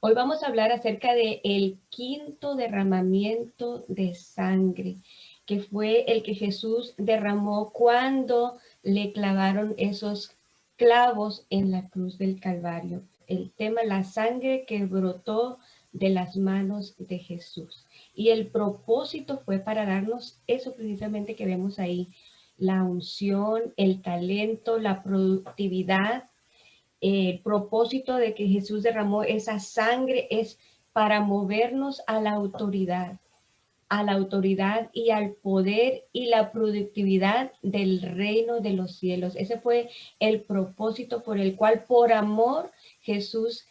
Hoy vamos a hablar acerca de el quinto derramamiento de sangre, que fue el que Jesús derramó cuando le clavaron esos clavos en la cruz del Calvario. El tema, la sangre que brotó de las manos de Jesús. Y el propósito fue para darnos eso precisamente que vemos ahí, la unción, el talento, la productividad. El propósito de que Jesús derramó esa sangre es para movernos a la autoridad y al poder y la productividad del reino de los cielos. Ese fue el propósito por el cual, por amor, Jesús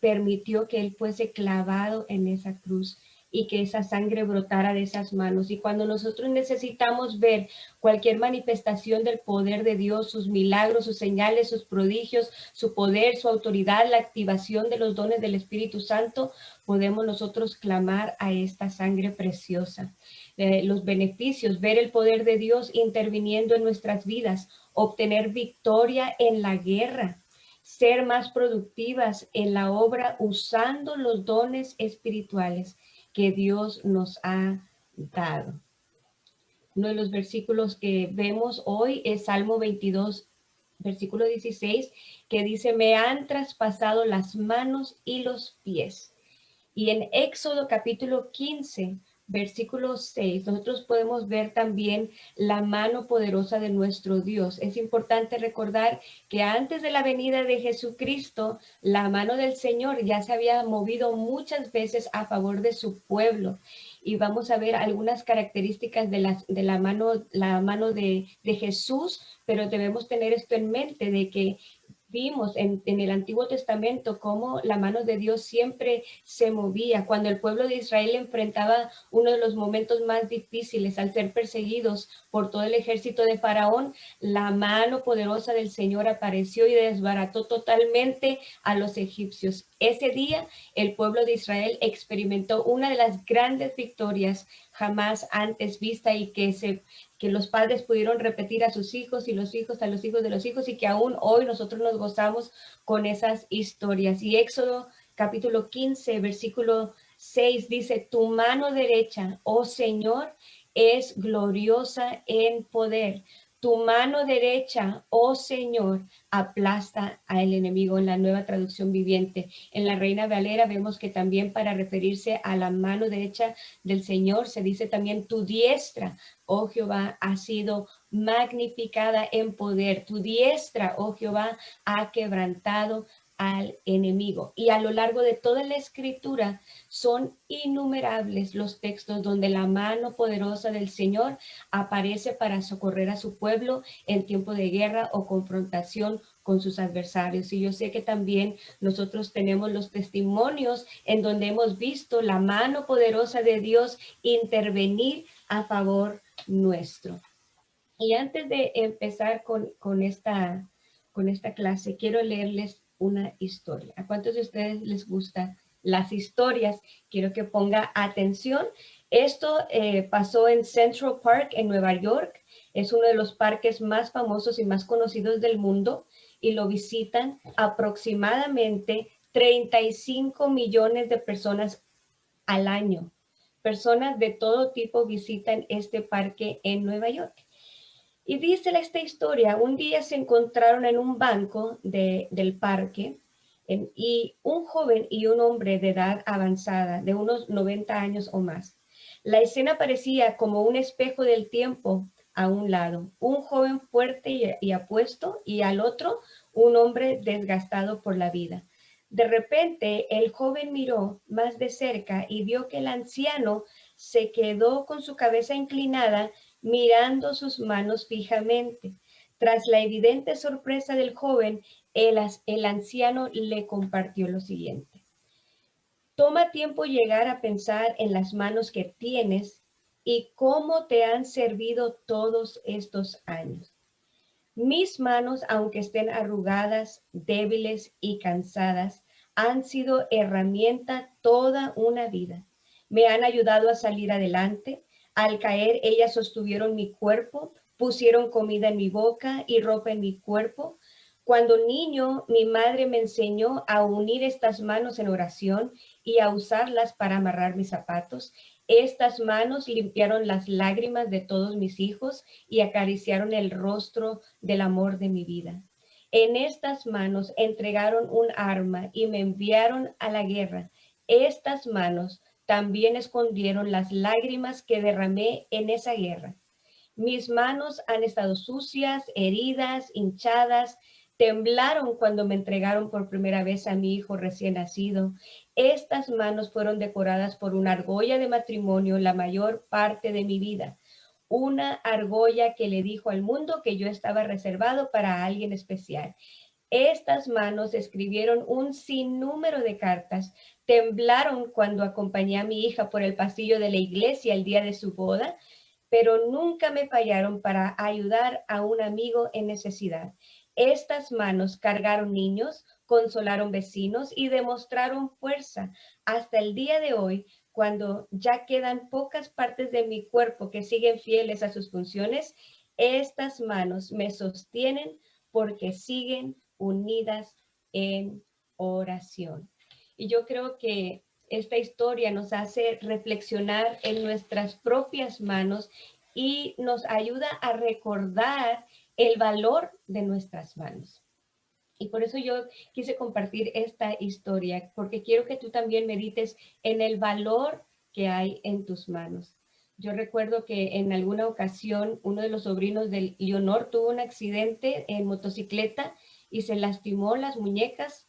permitió que él fuese clavado en esa cruz y que esa sangre brotara de esas manos. Y cuando nosotros necesitamos ver cualquier manifestación del poder de Dios, sus milagros, sus señales, sus prodigios, su poder, su autoridad, la activación de los dones del Espíritu Santo, podemos nosotros clamar a esta sangre preciosa. Los beneficios, ver el poder de Dios interviniendo en nuestras vidas, obtener victoria en la guerra, ser más productivas en la obra usando los dones espirituales que Dios nos ha dado. Uno de los versículos que vemos hoy es Salmo 22, versículo 16, que dice, me han traspasado las manos y los pies. Y en Éxodo capítulo 15, versículo 6, nosotros podemos ver también la mano poderosa de nuestro Dios. Es importante recordar que antes de la venida de Jesucristo, la mano del Señor ya se había movido muchas veces a favor de su pueblo. Y vamos a ver algunas características de la mano de Jesús, pero debemos tener esto en mente, de que vimos en el Antiguo Testamento cómo la mano de Dios siempre se movía. Cuando el pueblo de Israel enfrentaba uno de los momentos más difíciles al ser perseguidos por todo el ejército de Faraón, la mano poderosa del Señor apareció y desbarató totalmente a los egipcios. Ese día el pueblo de Israel experimentó una de las grandes victorias jamás antes vista y que los padres pudieron repetir a sus hijos y los hijos a los hijos de los hijos y que aún hoy nosotros nos gozamos con esas historias. Y Éxodo capítulo 15, versículo 6 dice, tu mano derecha, oh Señor, es gloriosa en poder. Tu mano derecha, oh Señor, aplasta al enemigo, en la Nueva Traducción Viviente. En la Reina Valera vemos que también para referirse a la mano derecha del Señor se dice también tu diestra, oh Jehová, ha sido magnificada en poder. Tu diestra, oh Jehová, ha quebrantado al enemigo. Y a lo largo de toda la escritura son innumerables los textos donde la mano poderosa del Señor aparece para socorrer a su pueblo en tiempo de guerra o confrontación con sus adversarios. Y yo sé que también nosotros tenemos los testimonios en donde hemos visto la mano poderosa de Dios intervenir a favor nuestro. Y antes de empezar con esta clase, quiero leerles una historia. ¿A cuántos de ustedes les gustan las historias? Quiero que ponga atención. Esto pasó en Central Park, en Nueva York. Es uno de los parques más famosos y más conocidos del mundo y lo visitan aproximadamente 35 millones de personas al año. Personas de todo tipo visitan este parque en Nueva York. Y dice esta historia, un día se encontraron en un banco del parque y un joven y un hombre de edad avanzada, de unos 90 años o más. La escena parecía como un espejo del tiempo a un lado, un joven fuerte y apuesto y al otro un hombre desgastado por la vida. De repente el joven miró más de cerca y vio que el anciano se quedó con su cabeza inclinada mirando sus manos fijamente. Tras la evidente sorpresa del joven, el anciano le compartió lo siguiente. Toma tiempo llegar a pensar en las manos que tienes y cómo te han servido todos estos años. Mis manos, aunque estén arrugadas, débiles y cansadas, han sido herramienta toda una vida. Me han ayudado a salir adelante. Al caer, ellas sostuvieron mi cuerpo, pusieron comida en mi boca y ropa en mi cuerpo. Cuando niño, mi madre me enseñó a unir estas manos en oración y a usarlas para amarrar mis zapatos. Estas manos limpiaron las lágrimas de todos mis hijos y acariciaron el rostro del amor de mi vida. En estas manos entregaron un arma y me enviaron a la guerra. Estas manos también escondieron las lágrimas que derramé en esa guerra. Mis manos han estado sucias, heridas, hinchadas, temblaron cuando me entregaron por primera vez a mi hijo recién nacido. Estas manos fueron decoradas por una argolla de matrimonio la mayor parte de mi vida. Una argolla que le dijo al mundo que yo estaba reservado para alguien especial. Estas manos escribieron un sinnúmero de cartas, temblaron cuando acompañé a mi hija por el pasillo de la iglesia el día de su boda, pero nunca me fallaron para ayudar a un amigo en necesidad. Estas manos cargaron niños, consolaron vecinos y demostraron fuerza. Hasta el día de hoy, cuando ya quedan pocas partes de mi cuerpo que siguen fieles a sus funciones, estas manos me sostienen porque siguen unidas en oración. Y yo creo que esta historia nos hace reflexionar en nuestras propias manos y nos ayuda a recordar el valor de nuestras manos. Y por eso yo quise compartir esta historia, porque quiero que tú también medites en el valor que hay en tus manos. Yo recuerdo que en alguna ocasión uno de los sobrinos de Leonor tuvo un accidente en motocicleta y se lastimó las muñecas,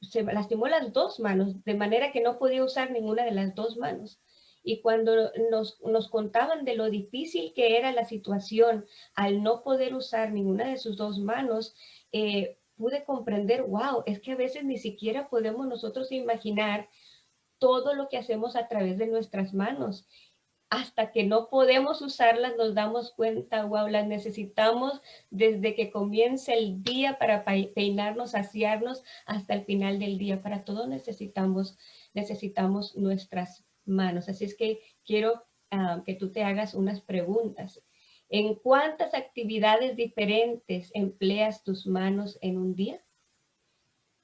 se lastimó las dos manos, de manera que no podía usar ninguna de las dos manos. Y cuando nos contaban de lo difícil que era la situación al no poder usar ninguna de sus dos manos, pude comprender, wow, es que a veces ni siquiera podemos nosotros imaginar todo lo que hacemos a través de nuestras manos. Hasta que no podemos usarlas, nos damos cuenta, wow, las necesitamos desde que comienza el día para peinarnos, asearnos, hasta el final del día. Para todo necesitamos nuestras manos. Así es que quiero que tú te hagas unas preguntas. ¿En cuántas actividades diferentes empleas tus manos en un día?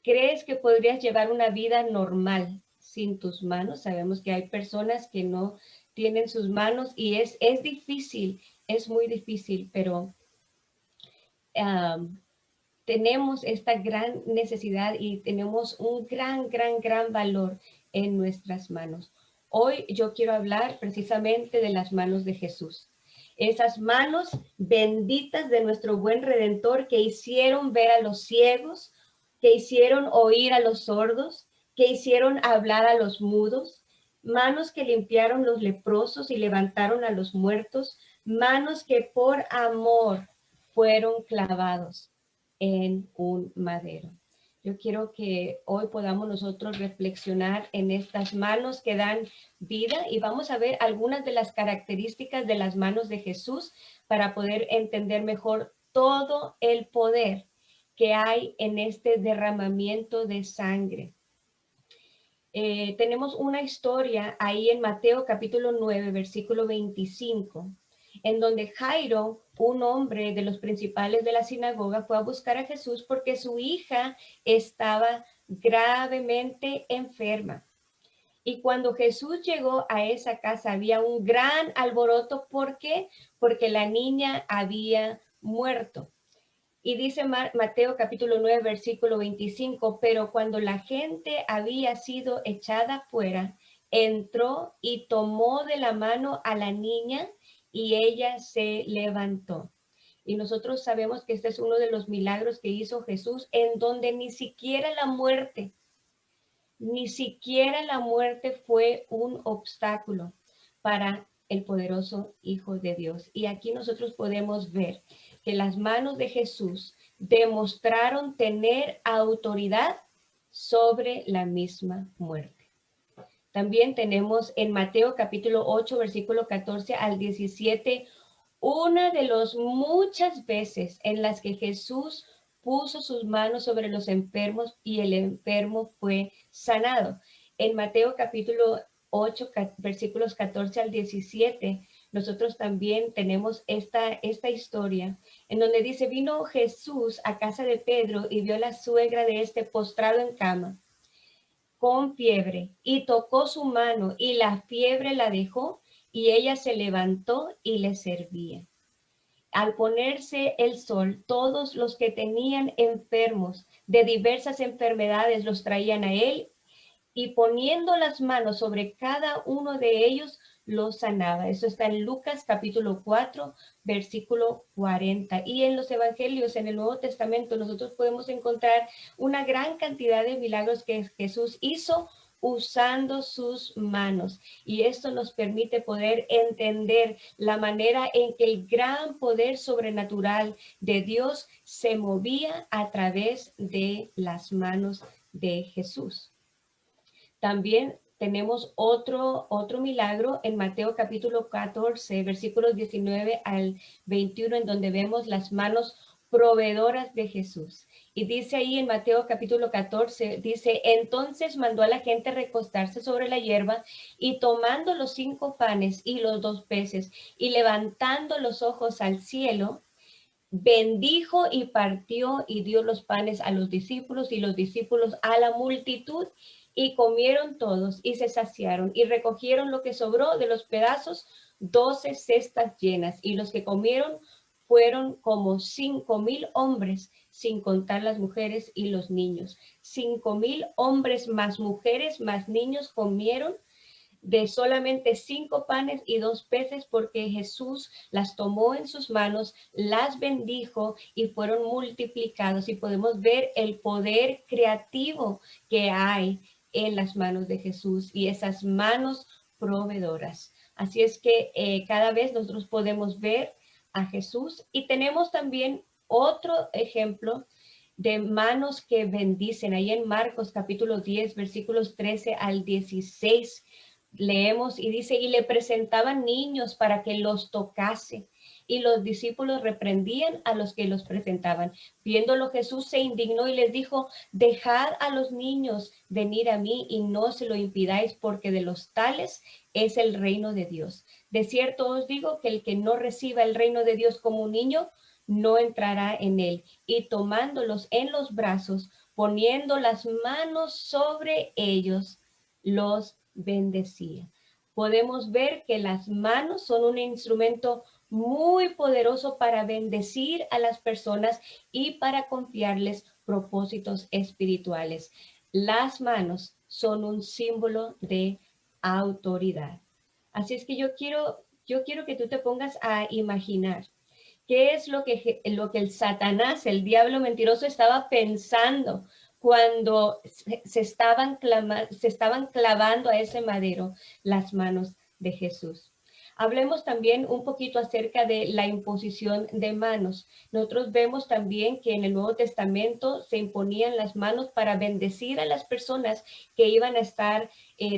¿Crees que podrías llevar una vida normal sin tus manos? Sabemos que hay personas que no tienen sus manos y es difícil, es muy difícil, pero tenemos esta gran necesidad y tenemos un gran valor en nuestras manos. Hoy yo quiero hablar precisamente de las manos de Jesús. Esas manos benditas de nuestro buen Redentor que hicieron ver a los ciegos, que hicieron oír a los sordos, que hicieron hablar a los mudos, manos que limpiaron los leprosos y levantaron a los muertos, manos que por amor fueron clavados en un madero. Yo quiero que hoy podamos nosotros reflexionar en estas manos que dan vida y vamos a ver algunas de las características de las manos de Jesús para poder entender mejor todo el poder que hay en este derramamiento de sangre. Tenemos una historia ahí en Mateo capítulo 9, versículo 25, en donde Jairo, un hombre de los principales de la sinagoga, fue a buscar a Jesús porque su hija estaba gravemente enferma. Y cuando Jesús llegó a esa casa había un gran alboroto. ¿Por qué? Porque la niña había muerto. Y dice Mateo capítulo 9, versículo 25, pero cuando la gente había sido echada fuera, entró y tomó de la mano a la niña y ella se levantó. Y nosotros sabemos que este es uno de los milagros que hizo Jesús, en donde ni siquiera la muerte fue un obstáculo para el poderoso Hijo de Dios. Y aquí nosotros podemos ver que las manos de Jesús demostraron tener autoridad sobre la misma muerte. También tenemos en Mateo capítulo 8, versículo 14 al 17, una de las muchas veces en las que Jesús puso sus manos sobre los enfermos y el enfermo fue sanado. En Mateo capítulo 8, versículos 14 al 17, nosotros también tenemos esta historia en donde dice, vino Jesús a casa de Pedro y vio a la suegra de este postrado en cama con fiebre y tocó su mano y la fiebre la dejó y ella se levantó y le servía. Al ponerse el sol, todos los que tenían enfermos de diversas enfermedades los traían a él y poniendo las manos sobre cada uno de ellos, los sanaba. Eso está en Lucas capítulo 4, versículo 40. Y en los evangelios, en el Nuevo Testamento, nosotros podemos encontrar una gran cantidad de milagros que Jesús hizo usando sus manos. Y esto nos permite poder entender la manera en que el gran poder sobrenatural de Dios se movía a través de las manos de Jesús. También tenemos otro milagro en Mateo capítulo 14, versículos 19 al 21, en donde vemos las manos proveedoras de Jesús. Y dice ahí en Mateo capítulo 14, dice, entonces mandó a la gente recostarse sobre la hierba y tomando los 5 panes y los 2 peces y levantando los ojos al cielo, bendijo y partió y dio los panes a los discípulos y los discípulos a la multitud y comieron todos y se saciaron y recogieron lo que sobró de los pedazos, 12 cestas llenas y los que comieron fueron como 5,000 hombres, sin contar las mujeres y los niños. 5,000 hombres más mujeres más niños comieron de solamente 5 panes y 2 peces, porque Jesús las tomó en sus manos, las bendijo y fueron multiplicados. Y podemos ver el poder creativo que hay en las manos de Jesús y esas manos proveedoras. Así es que cada vez nosotros podemos ver a Jesús y tenemos también otro ejemplo de manos que bendicen. Ahí en Marcos capítulo 10, versículos 13 al 16, leemos y dice, y le presentaban niños para que los tocase. Y los discípulos reprendían a los que los presentaban. Viéndolo Jesús se indignó y les dijo, dejad a los niños venir a mí y no se lo impidáis, porque de los tales es el reino de Dios. De cierto os digo que el que no reciba el reino de Dios como un niño, no entrará en él. Y tomándolos en los brazos, poniendo las manos sobre ellos, los bendecía. Podemos ver que las manos son un instrumento muy poderoso para bendecir a las personas y para confiarles propósitos espirituales. Las manos son un símbolo de autoridad. Así es que yo quiero que tú te pongas a imaginar qué es lo que el Satanás, el diablo mentiroso, estaba pensando cuando se estaban clavando a ese madero las manos de Jesús. Hablemos también un poquito acerca de la imposición de manos. Nosotros vemos también que en el Nuevo Testamento se imponían las manos para bendecir a las personas que iban a estar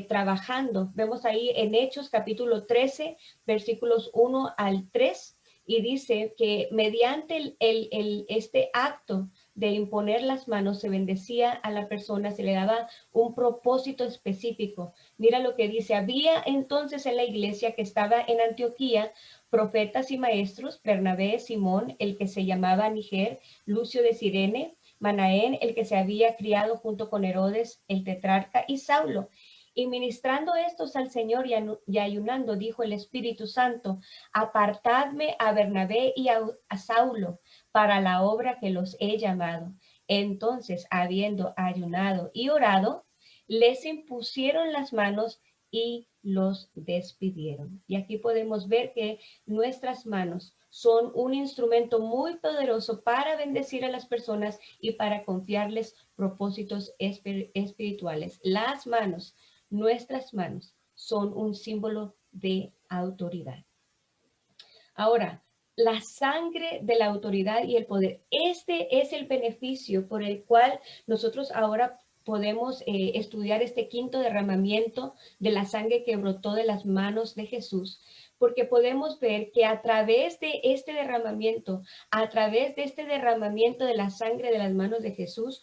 trabajando. Vemos ahí en Hechos capítulo 13, versículos 1 al 3, y dice que mediante este acto de imponer las manos se bendecía a la persona, se le daba un propósito específico. Mira lo que dice, había entonces en la iglesia que estaba en Antioquía profetas y maestros, Bernabé, Simón, el que se llamaba Niger, Lucio de Cirene, Manaén, el que se había criado junto con Herodes, el tetrarca, y Saulo. Y ministrando estos al Señor y ayunando, dijo el Espíritu Santo, apartadme a Bernabé y a Saulo para la obra que los he llamado. Entonces, habiendo ayunado y orado, les impusieron las manos y los despidieron. Y aquí podemos ver que nuestras manos son un instrumento muy poderoso para bendecir a las personas y para confiarles propósitos espirituales. Las manos, nuestras manos, son un símbolo de autoridad. Ahora, la sangre de la autoridad y el poder. Este es el beneficio por el cual nosotros ahora podemos estudiar este quinto derramamiento de la sangre que brotó de las manos de Jesús, porque podemos ver que a través de este derramamiento, de la sangre de las manos de Jesús,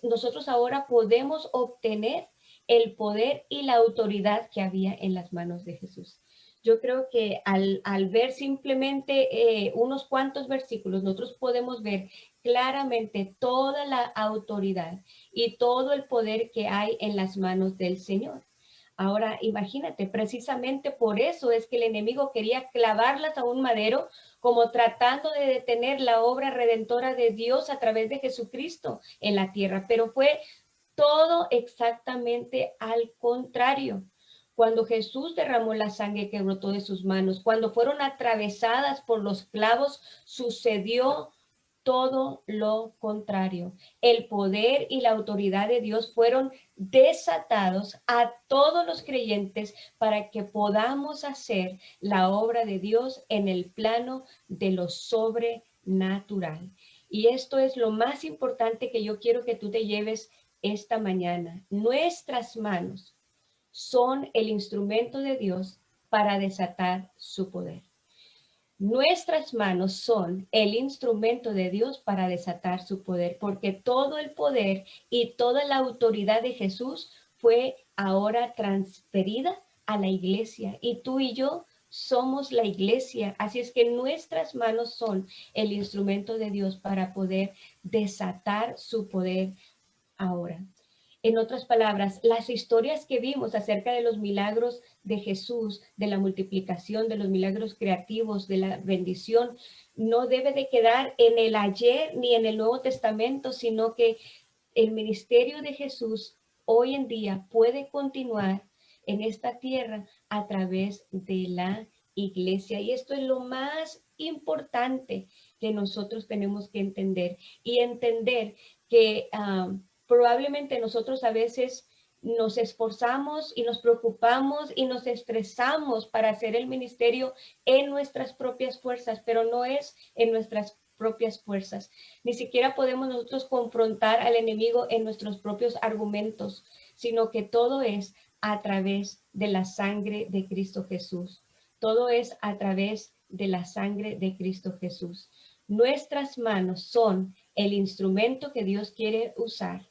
nosotros ahora podemos obtener el poder y la autoridad que había en las manos de Jesús. Yo creo que al ver simplemente unos cuantos versículos, nosotros podemos ver claramente toda la autoridad y todo el poder que hay en las manos del Señor. Ahora, imagínate, precisamente por eso es que el enemigo quería clavarlas a un madero, como tratando de detener la obra redentora de Dios a través de Jesucristo en la tierra, pero fue todo exactamente al contrario. Cuando Jesús derramó la sangre que brotó de sus manos, cuando fueron atravesadas por los clavos, sucedió todo lo contrario. El poder y la autoridad de Dios fueron desatados a todos los creyentes para que podamos hacer la obra de Dios en el plano de lo sobrenatural. Y esto es lo más importante que yo quiero que tú te lleves esta mañana. Nuestras manos son el instrumento de Dios para desatar su poder. Nuestras manos son el instrumento de Dios para desatar su poder, porque todo el poder y toda la autoridad de Jesús fue ahora transferida a la iglesia, y tú y yo somos la iglesia. Así es que nuestras manos son el instrumento de Dios para poder desatar su poder ahora. En otras palabras, las historias que vimos acerca de los milagros de Jesús, de la multiplicación, de los milagros creativos, de la bendición, no debe de quedar en el ayer ni en el Nuevo Testamento, sino que el ministerio de Jesús hoy en día puede continuar en esta tierra a través de la iglesia. Y esto es lo más importante que nosotros tenemos que entender, y entender que probablemente nosotros a veces nos esforzamos y nos preocupamos y nos estresamos para hacer el ministerio en nuestras propias fuerzas, pero no es en nuestras propias fuerzas. Ni siquiera podemos nosotros confrontar al enemigo en nuestros propios argumentos, sino que todo es a través de la sangre de Cristo Jesús. Todo es a través de la sangre de Cristo Jesús. Nuestras manos son el instrumento que Dios quiere usar.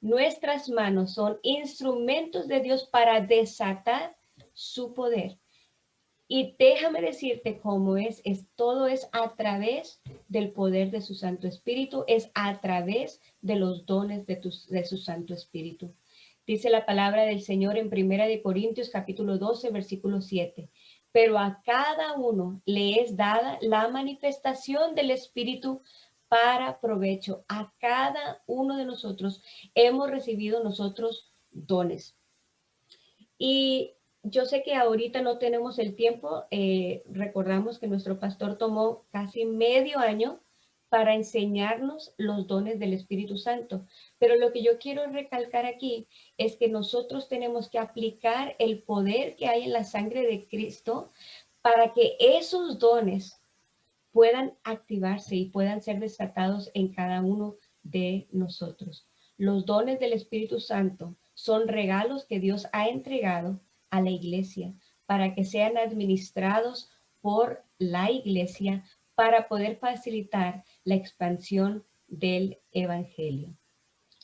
Nuestras manos son instrumentos de Dios para desatar su poder. Y déjame decirte cómo todo es a través del poder de su Santo Espíritu, es a través de los dones de su Santo Espíritu. Dice la palabra del Señor en 1 Corintios capítulo 12, versículo 7. Pero a cada uno le es dada la manifestación del Espíritu para provecho. A cada uno de nosotros hemos recibido nosotros dones. Y yo sé que ahorita no tenemos el tiempo. Recordamos que nuestro pastor tomó casi medio año para enseñarnos los dones del Espíritu Santo. Pero lo que yo quiero recalcar aquí es que nosotros tenemos que aplicar el poder que hay en la sangre de Cristo para que esos dones puedan activarse y puedan ser desatados en cada uno de nosotros. Los dones del Espíritu Santo son regalos que Dios ha entregado a la iglesia para que sean administrados por la iglesia para poder facilitar la expansión del evangelio.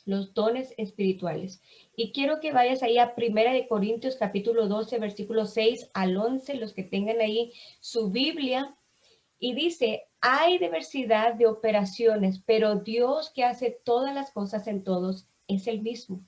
Los dones espirituales. Y quiero que vayas ahí a 1 Corintios capítulo 12, versículos 6 al 11, los que tengan ahí su Biblia. Y dice, hay diversidad de operaciones, pero Dios, que hace todas las cosas en todos, es el mismo.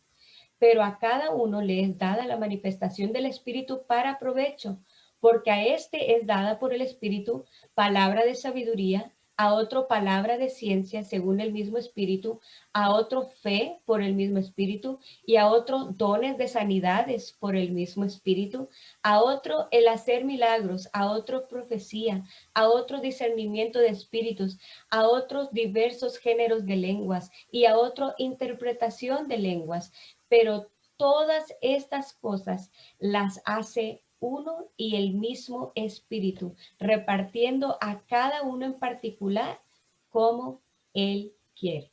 Pero a cada uno le es dada la manifestación del Espíritu para provecho, porque a este es dada por el Espíritu palabra de sabiduría, a otro palabra de ciencia según el mismo Espíritu, a otro fe por el mismo Espíritu, y a otro dones de sanidades por el mismo Espíritu, a otro el hacer milagros, a otro profecía, a otro discernimiento de espíritus, a otros diversos géneros de lenguas, y a otro interpretación de lenguas. Pero todas estas cosas las hace uno y el mismo Espíritu, repartiendo a cada uno en particular como Él quiere.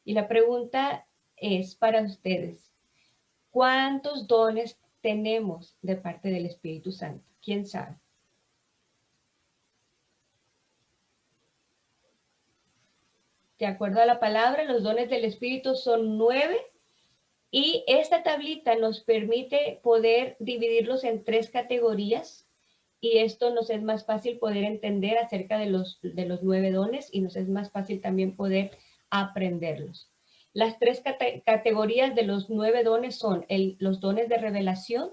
Y la pregunta es para ustedes, ¿cuántos dones tenemos de parte del Espíritu Santo? ¿Quién sabe? De acuerdo a la palabra, los dones del Espíritu son 9. Y esta tablita nos permite poder dividirlos en 3 categorías. y esto nos es más fácil poder entender acerca de los 9 dones y nos es más fácil también poder aprenderlos. Las 3 categorías de los 9 dones son los dones de revelación,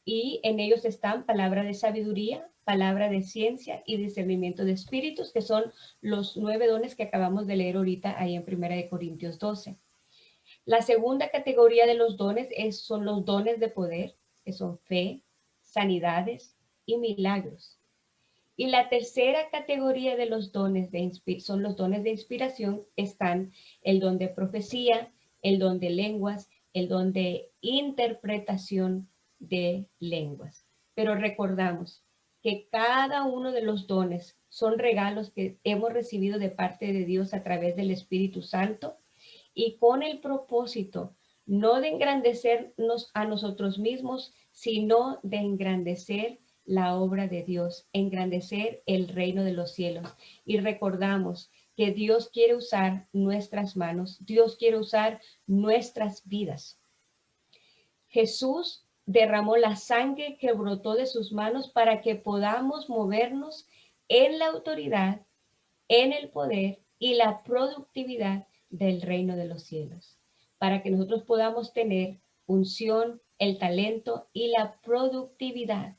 y en ellos están palabra de sabiduría, palabra de ciencia y discernimiento de espíritus, que son los 9 dones que acabamos de leer ahorita ahí en 1 Corintios 12. La segunda categoría de los dones son los dones de poder, que son fe, sanidades y milagros. Y la tercera categoría de los dones son los dones de inspiración. Están el don de profecía, el don de lenguas, el don de interpretación de lenguas. Pero recordamos que cada uno de los dones son regalos que hemos recibido de parte de Dios a través del Espíritu Santo, y con el propósito no de engrandecernos a nosotros mismos, sino de engrandecer la obra de Dios, engrandecer el reino de los cielos. Y recordamos que Dios quiere usar nuestras manos, Dios quiere usar nuestras vidas. Jesús derramó la sangre que brotó de sus manos para que podamos movernos en la autoridad, en el poder y la productividad del reino de los cielos, para que nosotros podamos tener unción, el talento y la productividad.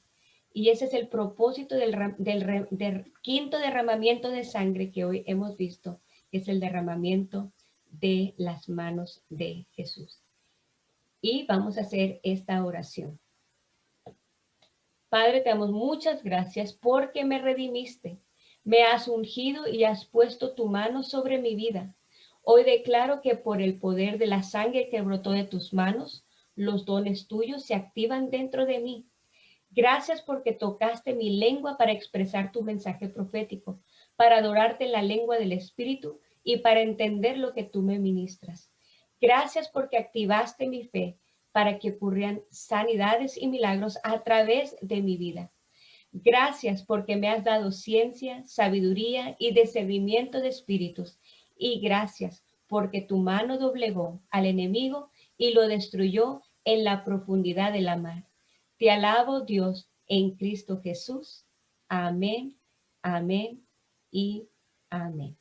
Y ese es el propósito del quinto derramamiento de sangre que hoy hemos visto, que es el derramamiento de las manos de Jesús. Y vamos a hacer esta oración. Padre, te damos muchas gracias porque me redimiste. Me has ungido y has puesto tu mano sobre mi vida. Hoy declaro que por el poder de la sangre que brotó de tus manos, los dones tuyos se activan dentro de mí. Gracias porque tocaste mi lengua para expresar tu mensaje profético, para adorarte en la lengua del Espíritu y para entender lo que tú me ministras. Gracias porque activaste mi fe para que ocurrieran sanidades y milagros a través de mi vida. Gracias porque me has dado ciencia, sabiduría y discernimiento de espíritus. Y gracias porque tu mano doblegó al enemigo y lo destruyó en la profundidad de la mar. Te alabo, Dios, en Cristo Jesús. Amén, amén y amén.